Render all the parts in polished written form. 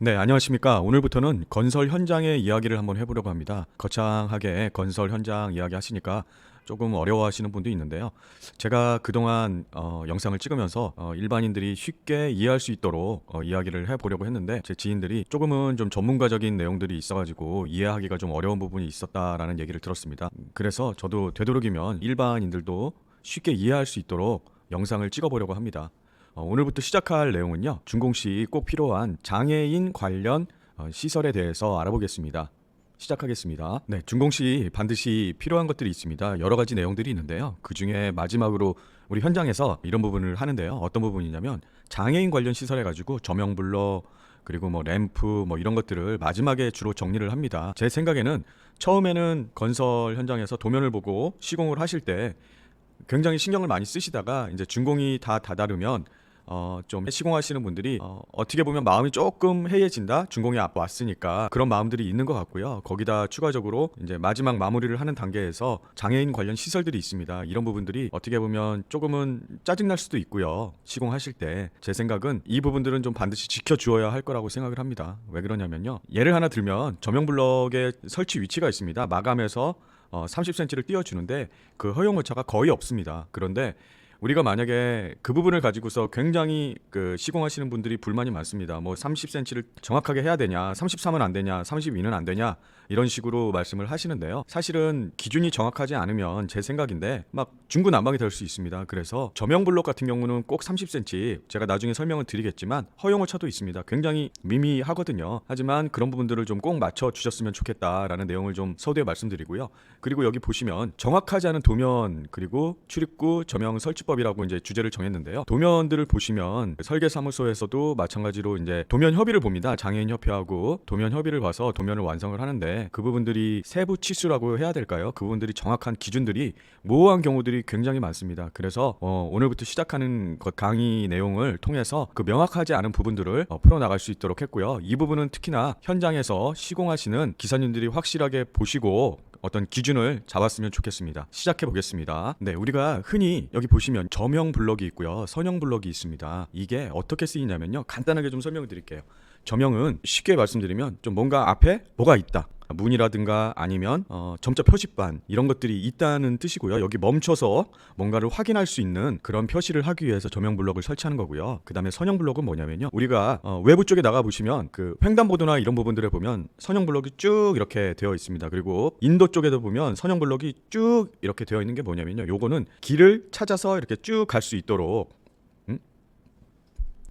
네, 안녕하십니까. 오늘부터는 건설 현장의 이야기를 한번 해보려고 합니다. 거창하게 건설 현장 이야기 하시니까 조금 어려워하시는 분도 있는데요. 제가 그동안 영상을 찍으면서 일반인들이 쉽게 이해할 수 있도록 이야기를 해보려고 했는데 제 지인들이 조금은 좀 전문가적인 내용들이 있어가지고 이해하기가 좀 어려운 부분이 있었다라는 얘기를 들었습니다. 그래서 저도 되도록이면 일반인들도 쉽게 이해할 수 있도록 영상을 찍어보려고 합니다. 오늘부터 시작할 내용은요. 준공시 꼭 필요한 장애인 관련 시설에 대해서 알아보겠습니다. 시작하겠습니다. 네, 준공시 반드시 필요한 것들이 있습니다. 여러 가지 내용들이 있는데요. 그 중에 마지막으로 우리 현장에서 이런 부분을 하는데요. 어떤 부분이냐면 장애인 관련 시설 해가지고 조명 블러 그리고 뭐 램프 뭐 이런 것들을 마지막에 주로 정리를 합니다. 제 생각에는 처음에는 건설 현장에서 도면을 보고 시공을 하실 때 굉장히 신경을 많이 쓰시다가 이제 준공이 다 다다르면 좀 시공하시는 분들이 어떻게 보면 마음이 조금 해이해진다. 준공이 왔으니까 그런 마음들이 있는 것 같고요. 거기다 추가적으로 이제 마지막 마무리를 하는 단계에서 장애인 관련 시설들이 있습니다. 이런 부분들이 어떻게 보면 조금은 짜증날 수도 있고요. 시공하실 때 제 생각은 이 부분들은 좀 반드시 지켜주어야 할 거라고 생각을 합니다. 왜 그러냐면요. 예를 하나 들면 조명 블럭의 설치 위치가 있습니다. 마감에서 30cm를 띄워주는데 그 허용 오차가 거의 없습니다. 그런데 우리가 만약에 그 부분을 가지고서 굉장히 그 시공하시는 분들이 불만이 많습니다. 뭐 30cm를 정확하게 해야 되냐, 33은 안 되냐, 32는 안 되냐 이런 식으로 말씀을 하시는데요. 사실은 기준이 정확하지 않으면 제 생각인데 막 중구난방이 될 수 있습니다. 그래서 조명 블록 같은 경우는 꼭 30cm 제가 나중에 설명을 드리겠지만 허용 오차도 있습니다. 굉장히 미미하거든요. 하지만 그런 부분들을 좀 꼭 맞춰 주셨으면 좋겠다라는 내용을 좀 서두에 말씀드리고요. 그리고 여기 보시면 정확하지 않은 도면 그리고 출입구 조명 설치법이라고 이제 주제를 정했는데요. 도면들을 보시면 설계사무소에서도 마찬가지로 이제 도면 협의를 봅니다. 장애인 협회하고 도면 협의를 봐서 도면을 완성을 하는데 그 부분들이 세부 치수라고 해야 될까요? 그 부분들이 정확한 기준들이 모호한 경우들이 굉장히 많습니다. 그래서 오늘부터 시작하는 것 강의 내용을 통해서 그 명확하지 않은 부분들을 풀어나갈 수 있도록 했고요. 이 부분은 특히나 현장에서 시공하시는 기사님들이 확실하게 보시고 어떤 기준을 잡았으면 좋겠습니다. 시작해 보겠습니다. 네, 우리가 흔히 여기 보시면 저명 블럭이 있고요. 선형 블럭이 있습니다. 이게 어떻게 쓰이냐면요. 간단하게 좀 설명을 드릴게요. 저명은 쉽게 말씀드리면 좀 뭔가 앞에 뭐가 있다. 문이라든가 아니면 점자 표시판 이런 것들이 있다는 뜻이고요. 여기 멈춰서 뭔가를 확인할 수 있는 그런 표시를 하기 위해서 조명 블록을 설치하는 거고요. 그 다음에 선형 블록은 뭐냐면요. 우리가 외부 쪽에 나가 보시면 그 횡단보도나 이런 부분들에 보면 선형 블록이 쭉 이렇게 되어 있습니다. 그리고 인도 쪽에도 보면 선형 블록이 쭉 이렇게 되어 있는 게 뭐냐면요. 요거는 길을 찾아서 이렇게 쭉 갈 수 있도록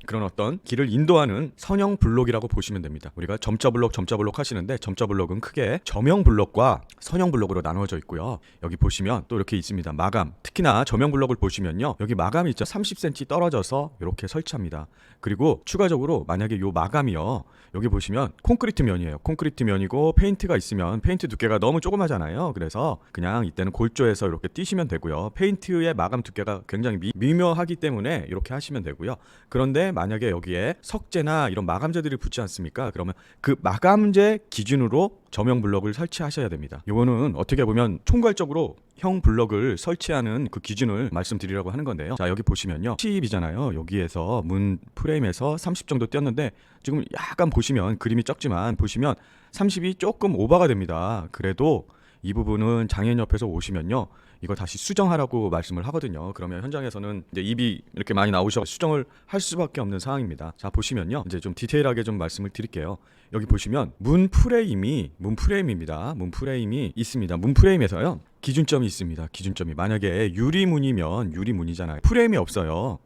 그런 어떤 길을 인도하는 선형 블록이라고 보시면 됩니다. 우리가 점자 블록 하시는데 점자 블록은 크게 저명 블록과 선형 블록으로 나누어져 있고요. 여기 보시면 또 이렇게 있습니다. 마감. 특히나 저명 블록을 보시면요. 여기 마감이 있죠. 30cm 떨어져서 이렇게 설치합니다. 그리고 추가적으로 만약에 요 마감이요. 여기 보시면 콘크리트 면이에요. 콘크리트 면이고 페인트가 있으면 페인트 두께가 너무 조그마잖아요. 그래서 그냥 이때는 골조해서 이렇게 띄시면 되고요. 페인트의 마감 두께가 굉장히 미묘하기 때문에 이렇게 하시면 되고요. 그런데 만약에 여기에 석재나 이런 마감재들이 붙지 않습니까? 그러면 그 마감재 기준으로 저명 블럭을 설치하셔야 됩니다. 이거는 어떻게 보면 총괄적으로 형 블럭을 설치하는 그 기준을 말씀드리려고 하는 건데요. 자, 여기 보시면요. 10이잖아요. 여기에서 문 프레임에서 30 정도 띄었는데 지금 약간 보시면 그림이 적지만 보시면 30이 조금 오버가 됩니다. 그래도 이 부분은 장애인 옆에서 오시면요. 이거 다시 수정하라고 말씀을 하거든요. 그러면 현장에서는 이제 입이 이렇게 많이 나오셔서 수정을 할 수밖에 없는 상황입니다. 자, 보시면요. 이제 좀 디테일하게 좀 말씀을 드릴게요. 여기 보시면 문 프레임입니다. 문 프레임이 있습니다. 문 프레임에서요. 기준점이 있습니다. 기준점이 만약에 유리문이면 유리문이잖아요. 프레임이 없어요.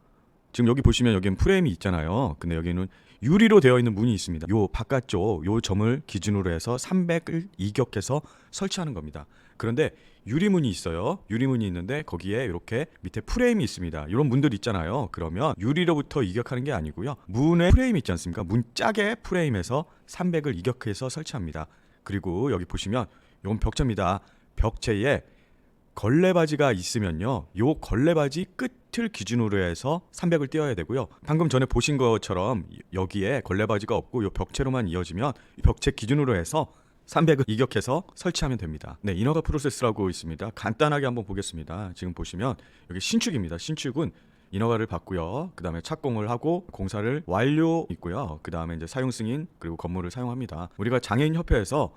지금 여기 보시면 여기는 프레임이 있잖아요. 근데 여기는 유리로 되어 있는 문이 있습니다. 요 바깥쪽 요 점을 기준으로 해서 300을 이격해서 설치하는 겁니다. 그런데 유리문이 있어요. 유리문이 있는데 거기에 이렇게 밑에 프레임이 있습니다. 이런 문들 있잖아요. 그러면 유리로부터 이격하는 게 아니고요. 문에 프레임이 있지 않습니까? 문 짝에 프레임에서 300을 이격해서 설치합니다. 그리고 여기 보시면 이건 벽체입니다. 벽체에 걸레바지가 있으면요. 요 걸레바지 끝을 기준으로 해서 300을 띄어야 되고요. 방금 전에 보신 것처럼 여기에 걸레바지가 없고 요 벽체로만 이어지면 벽체 기준으로 해서 300을 이격해서 설치하면 됩니다. 네, 인허가 프로세스라고 있습니다. 간단하게 한번 보겠습니다. 지금 보시면 여기 신축입니다. 신축은 인허가를 받고요. 그다음에 착공을 하고 공사를 완료 있고요. 그다음에 이제 사용 승인 그리고 건물을 사용합니다. 우리가 장애인 협회에서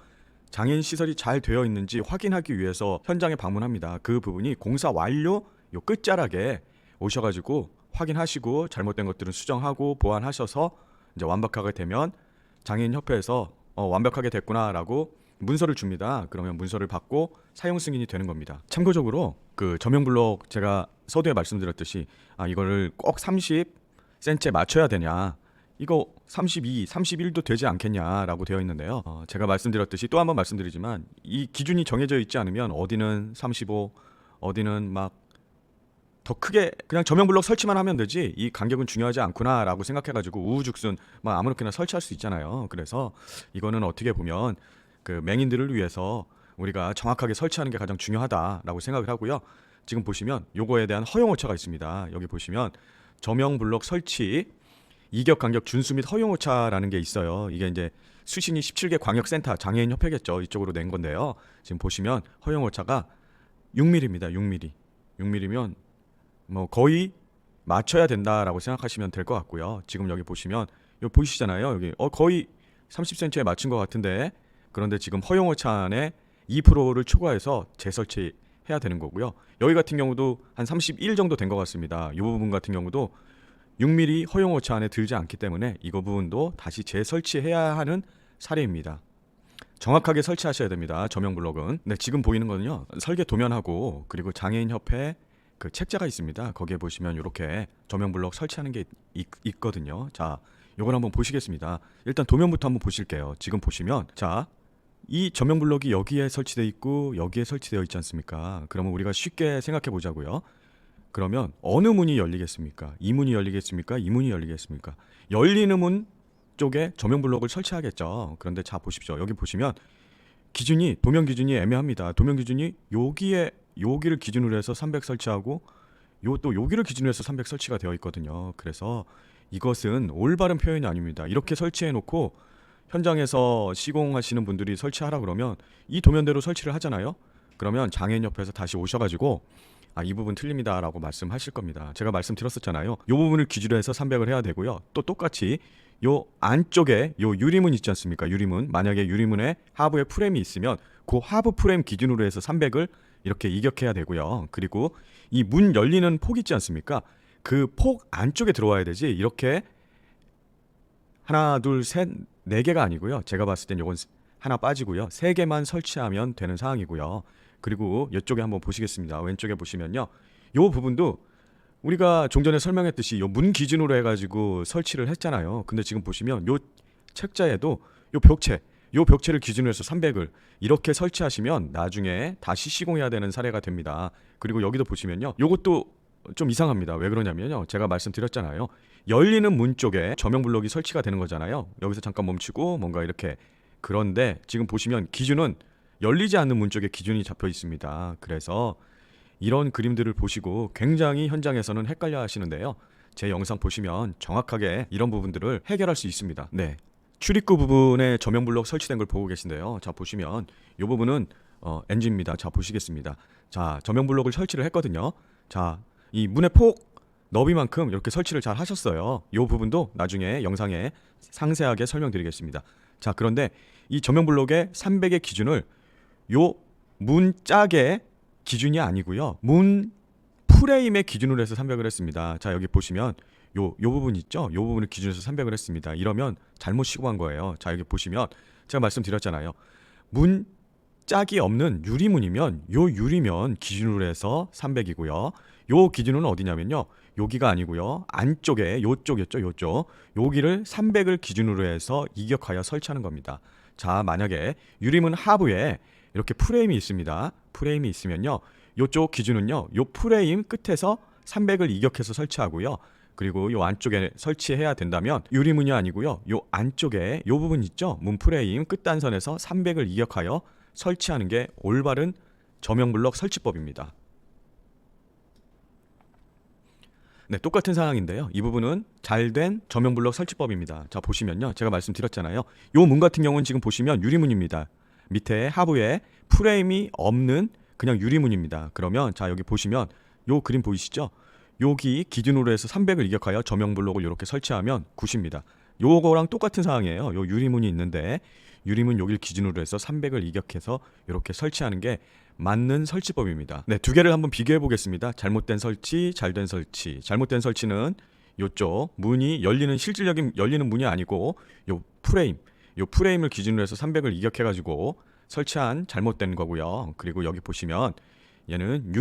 장애인 시설이 잘 되어 있는지 확인하기 위해서 현장에 방문합니다. 그 부분이 공사 완료 요 끝자락에 오셔가지고 확인하시고 잘못된 것들은 수정하고 보완하셔서 이제 완벽하게 되면 장애인 협회에서 완벽하게 됐구나라고 문서를 줍니다. 그러면 문서를 받고 사용 승인이 되는 겁니다. 참고적으로 그 저명블록 제가 서두에 말씀드렸듯이 이거를 꼭 30cm에 맞춰야 되냐, 이거 32, 31도 되지 않겠냐라고 되어 있는데요. 제가 말씀드렸듯이 또 한번 말씀드리지만 이 기준이 정해져 있지 않으면 어디는 35, 어디는 막 더 크게 그냥 저명블록 설치만 하면 되지 이 간격은 중요하지 않구나라고 생각해가지고 우후죽순 막 아무렇게나 설치할 수 있잖아요. 그래서 이거는 어떻게 보면 그 맹인들을 위해서 우리가 정확하게 설치하는 게 가장 중요하다라고 생각을 하고요. 지금 보시면 요거에 대한 허용오차가 있습니다. 여기 보시면 저명블록 설치 이격 간격 준수 및 허용오차라는 게 있어요. 이게 이제 수신이 17개 광역센터 장애인 협회겠죠. 이쪽으로 낸 건데요. 지금 보시면 허용오차가 6mm입니다. 6mm. 6mm면 뭐 거의 맞춰야 된다라고 생각하시면 될 것 같고요. 지금 여기 보시면 요 보이시잖아요. 여기 거의 30cm에 맞춘 것 같은데, 그런데 지금 허용오차 안에 2%를 초과해서 재설치해야 되는 거고요. 여기 같은 경우도 한 31 정도 된 것 같습니다. 이 부분 같은 경우도 6mm 허용오차 안에 들지 않기 때문에 이거 부분도 다시 재설치해야 하는 사례입니다. 정확하게 설치하셔야 됩니다. 저명블록은. 네, 지금 보이는 거는요, 설계 도면하고 그리고 장애인협회 그 책자가 있습니다. 거기에 보시면 이렇게 저명블록 설치하는 게 있거든요. 자, 요걸 한번 보시겠습니다. 일단 도면부터 한번 보실게요. 지금 보시면 자, 이 저명블록이 여기에 설치되어 있고 여기에 설치되어 있지 않습니까? 그러면 우리가 쉽게 생각해 보자고요. 그러면 어느 문이 열리겠습니까? 이 문이 열리겠습니까? 이 문이 열리겠습니까? 열리는 문 쪽에 저명블록을 설치하겠죠. 그런데 자 보십시오. 여기 보시면 기준이 도면 기준이 애매합니다. 도면 기준이 여기를 기준으로 해서 300 설치하고 또 여기를 기준으로 해서 300 설치가 되어 있거든요. 그래서 이것은 올바른 표현이 아닙니다. 이렇게 설치해 놓고 현장에서 시공하시는 분들이 설치하라 그러면 이 도면대로 설치를 하잖아요. 그러면 장애인협회에서 다시 오셔가지고 이 부분 틀립니다 라고 말씀하실 겁니다. 제가 말씀드렸었잖아요. 이 부분을 기준으로 해서 300을 해야 되고요. 또 똑같이 요 안쪽에 요 유리문 있지 않습니까? 유리문. 만약에 유리문에 하부에 프레임이 있으면 그 하부 프레임 기준으로 해서 300을 이렇게 이격해야 되고요. 그리고 이 문 열리는 폭 있지 않습니까? 그 폭 안쪽에 들어와야 되지, 이렇게 하나 둘 셋 네 개가 아니고요. 제가 봤을 땐 요건 하나 빠지고요. 세 개만 설치하면 되는 상황이고요. 그리고 이쪽에 한번 보시겠습니다. 왼쪽에 보시면요, 요 부분도 우리가 좀 전에 설명했듯이 요 문 기준으로 해가지고 설치를 했잖아요. 근데 지금 보시면 요 책자에도 요 벽체를 기준으로 해서 300을 이렇게 설치하시면 나중에 다시 시공해야 되는 사례가 됩니다. 그리고 여기도 보시면요, 요것도 좀 이상합니다. 왜 그러냐면요, 제가 말씀드렸잖아요. 열리는 문 쪽에 저명블록이 설치가 되는 거잖아요. 여기서 잠깐 멈추고 뭔가 이렇게. 그런데 지금 보시면 기준은 열리지 않는 문 쪽에 기준이 잡혀 있습니다. 그래서 이런 그림들을 보시고 굉장히 현장에서는 헷갈려 하시는데요. 제 영상 보시면 정확하게 이런 부분들을 해결할 수 있습니다. 네, 출입구 부분에 저명블록 설치된 걸 보고 계신데요. 자, 보시면 이 부분은 NG입니다. 자, 보시겠습니다. 자, 저명블록을 설치를 했거든요. 자, 이 문의 폭 너비만큼 이렇게 설치를 잘 하셨어요. 이 부분도 나중에 영상에 상세하게 설명드리겠습니다. 자, 그런데 이 저명블록의 300의 기준을 요 문 짝의 기준이 아니고요, 문 프레임의 기준으로 해서 300을 했습니다. 자, 여기 보시면 요 부분 있죠? 요 부분을 기준으로 해서 300을 했습니다. 이러면 잘못 시공한 거예요. 자, 여기 보시면 제가 말씀드렸잖아요. 문 짝이 없는 유리문이면 요 유리면 기준으로 해서 300이고요. 요 기준은 어디냐면요, 여기가 아니고요, 안쪽에 요쪽이었죠. 요쪽. 여기를 300을 기준으로 해서 이격하여 설치하는 겁니다. 자, 만약에 유리문 하부에 이렇게 프레임이 있습니다. 프레임이 있으면요, 요쪽 기준은요, 요 프레임 끝에서 300을 이격해서 설치하고요. 그리고 요 안쪽에 설치해야 된다면 유리문이 아니고요, 요 안쪽에 요 부분 있죠? 문 프레임 끝단선에서 300을 이격하여 설치하는 게 올바른 저명블록 설치법입니다. 네, 똑같은 상황인데요. 이 부분은 잘된 저명블록 설치법입니다. 자, 보시면요, 제가 말씀드렸잖아요. 요 문 같은 경우는 지금 보시면 유리문입니다. 밑에 하부에 프레임이 없는 그냥 유리문입니다. 그러면 자, 여기 보시면 요 그림 보이시죠? 여기 기준으로 해서 300을 이격하여 저명 블록을 이렇게 설치하면 굿입니다. 요거랑 똑같은 상황이에요. 요 유리문이 있는데 유리문 여길 기준으로 해서 300을 이격해서 이렇게 설치하는 게 맞는 설치법입니다. 네, 두 개를 한번 비교해 보겠습니다. 잘못된 설치, 잘된 설치. 잘못된 설치는 요쪽 문이 열리는 실질적인 열리는 문이 아니고 요 프레임을 기준으로 해서 300을 이격해 가지고 설치한 잘못된 거고요. 그리고 여기 보시면 얘는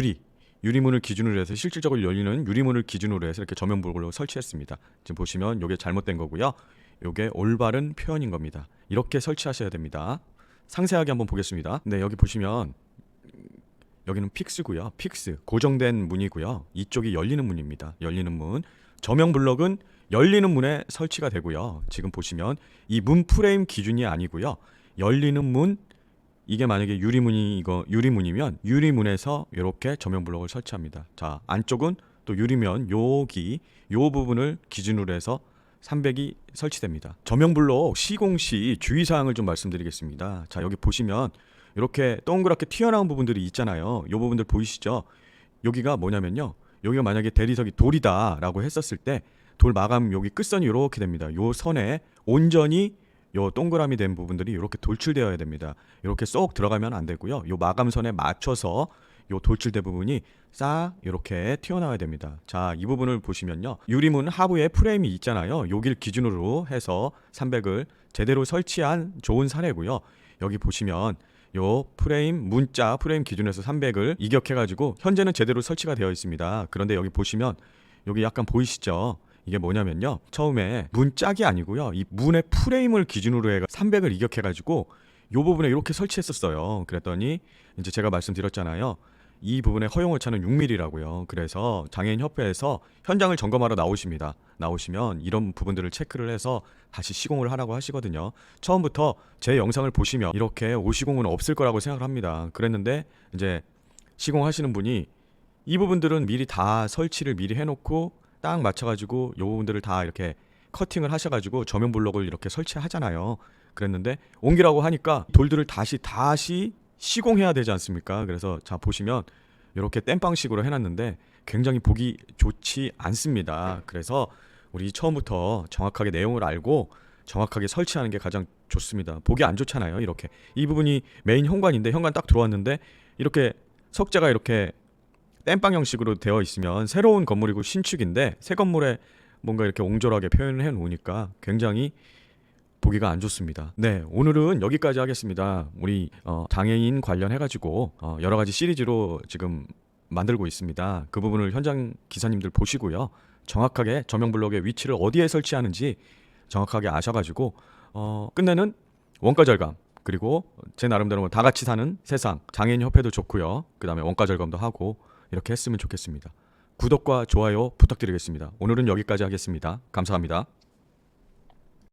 유리문을 기준으로 해서 실질적으로 열리는 유리문을 기준으로 해서 이렇게 저면 블록으로 설치했습니다. 지금 보시면 요게 잘못된 거고요. 요게 올바른 표현인 겁니다. 이렇게 설치하셔야 됩니다. 상세하게 한번 보겠습니다. 네, 여기 보시면 여기는 픽스고요. 픽스 고정된 문이고요. 이쪽이 열리는 문입니다. 열리는 문. 저명 블록은 열리는 문에 설치가 되고요. 지금 보시면 이 문 프레임 기준이 아니고요. 열리는 문, 이게 만약에 유리문이면 유리문에서 이렇게 저면 블록을 설치합니다. 자, 안쪽은 또 유리면 여기 요 부분을 기준으로 해서 300이 설치됩니다. 저면 블록 시공 시 주의사항을 좀 말씀드리겠습니다. 자, 여기 보시면 이렇게 동그랗게 튀어나온 부분들이 있잖아요. 요 부분들 보이시죠? 여기가 뭐냐면요. 여기가 만약에 대리석이 돌이다라고 했었을 때 돌 마감 여기 끝선이 이렇게 됩니다. 요 선에 온전히 요 동그라미 된 부분들이 이렇게 돌출되어야 됩니다. 이렇게 쏙 들어가면 안 되고요. 요 마감선에 맞춰서 요 돌출된 부분이 싹 이렇게 튀어나와야 됩니다. 자, 이 부분을 보시면요. 유리문 하부에 프레임이 있잖아요. 여기를 기준으로 해서 300을 제대로 설치한 좋은 사례고요. 여기 보시면 요 문자 프레임 기준에서 300을 이격해가지고 현재는 제대로 설치가 되어 있습니다. 그런데 여기 보시면 여기 약간 보이시죠? 이게 뭐냐면요. 처음에 문 짝이 아니고요. 이 문의 프레임을 기준으로 해가 300을 이격해가지고 요 부분에 이렇게 설치했었어요. 그랬더니 이제 제가 말씀드렸잖아요. 이 부분의 허용 오차는 6mm라고요. 그래서 장애인협회에서 현장을 점검하러 나오십니다. 나오시면 이런 부분들을 체크를 해서 다시 시공을 하라고 하시거든요. 처음부터 제 영상을 보시면 이렇게 오시공은 없을 거라고 생각을 합니다. 그랬는데 이제 시공하시는 분이 이 부분들은 미리 다 설치를 미리 해놓고 딱 맞춰가지고 이 부분들을 다 이렇게 커팅을 하셔가지고 저면 블록을 이렇게 설치하잖아요. 그랬는데 옮기라고 하니까 돌들을 다시 시공해야 되지 않습니까? 그래서 자 보시면 이렇게 땜빵식으로 해놨는데 굉장히 보기 좋지 않습니다. 그래서 우리 처음부터 정확하게 내용을 알고 정확하게 설치하는 게 가장 좋습니다. 보기 안 좋잖아요. 이렇게 이 부분이 메인 현관인데 현관 딱 들어왔는데 이렇게 석재가 이렇게 땜빵 형식으로 되어 있으면 새로운 건물이고 신축인데 새 건물에 뭔가 이렇게 옹졸하게 표현을 해 놓으니까 굉장히 보기가 안 좋습니다. 네, 오늘은 여기까지 하겠습니다. 우리 장애인 관련해가지고 여러 가지 시리즈로 지금 만들고 있습니다. 그 부분을 현장 기사님들 보시고요. 정확하게 저명 블록의 위치를 어디에 설치하는지 정확하게 아셔가지고 끝내는 원가 절감, 그리고 제 나름대로 다 같이 사는 세상, 장애인 협회도 좋고요. 그 다음에 원가 절감도 하고 이렇게 했으면 좋겠습니다. 구독과 좋아요 부탁드리겠습니다. 오늘은 여기까지 하겠습니다. 감사합니다.